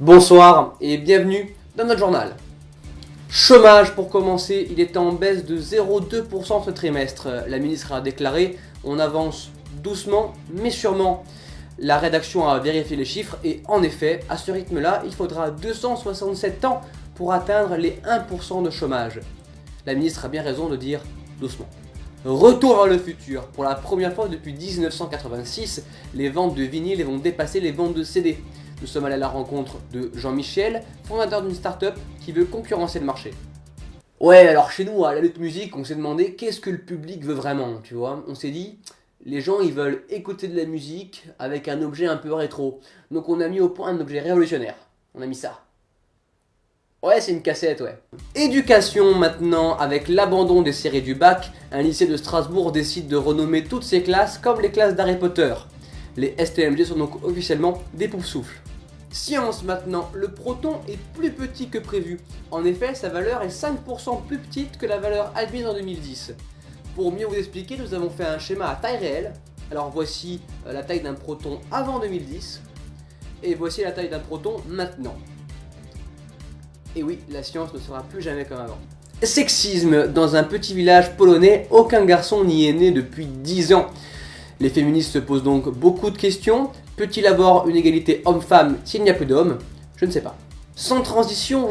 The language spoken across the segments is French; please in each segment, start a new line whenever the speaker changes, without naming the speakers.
Bonsoir et bienvenue dans notre journal. Chômage pour commencer, il est en baisse de 0,2% ce trimestre. La ministre a déclaré « On avance doucement mais sûrement ». La rédaction a vérifié les chiffres et en effet, à ce rythme-là, il faudra 267 ans pour atteindre les 1% de chômage. La ministre a bien raison de dire doucement. Retour vers le futur. Pour la première fois depuis 1986, les ventes de vinyle vont dépasser les ventes de CD. Nous sommes allés à la rencontre de Jean-Michel, fondateur d'une start-up qui veut concurrencer le marché. Ouais, alors chez nous, à la lutte musique, on s'est demandé qu'est-ce que le public veut vraiment, tu vois. On s'est dit, les gens ils veulent écouter de la musique avec un objet un peu rétro. Donc on a mis au point un objet révolutionnaire. On a mis ça. Ouais, c'est une cassette, ouais. Éducation maintenant, avec l'abandon des séries du bac, un lycée de Strasbourg décide de renommer toutes ses classes comme les classes d'Harry Potter. Les STMG sont donc officiellement des poufs-souffles. Science maintenant, le proton est plus petit que prévu. En effet, sa valeur est 5% plus petite que la valeur admise en 2010. Pour mieux vous expliquer, nous avons fait un schéma à taille réelle. Alors voici la taille d'un proton avant 2010, et voici la taille d'un proton maintenant. Et oui, la science ne sera plus jamais comme avant. Sexisme, dans un petit village polonais, aucun garçon n'y est né depuis 10 ans. Les féministes se posent donc beaucoup de questions. Peut-il avoir une égalité homme-femme s'il n'y a plus d'hommes? Je ne sais pas. Sans transition,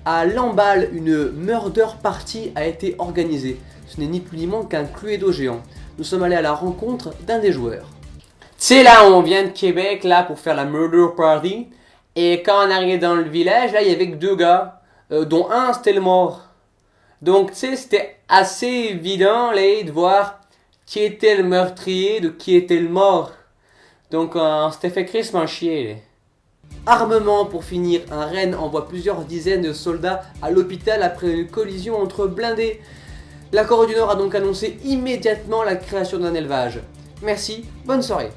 à Lamballe, une murder party a été organisée. Ce n'est ni plus ni moins qu'un Cluedo géant. Nous sommes allés à la rencontre d'un des joueurs. Tu sais, là, on vient de Québec là pour faire la murder party. Et quand on arrivait dans le village, là, il y avait que 2 gars, dont un c'était le mort. Donc, tu sais, c'était assez évident là de voir qui était le meurtrier de qui était le mort. Donc on s'était fait crissement chier. Armement pour finir, un Rennes envoie plusieurs dizaines de soldats à l'hôpital après une collision entre blindés. La Corée du Nord a donc annoncé immédiatement la création d'un élevage. Merci, bonne soirée.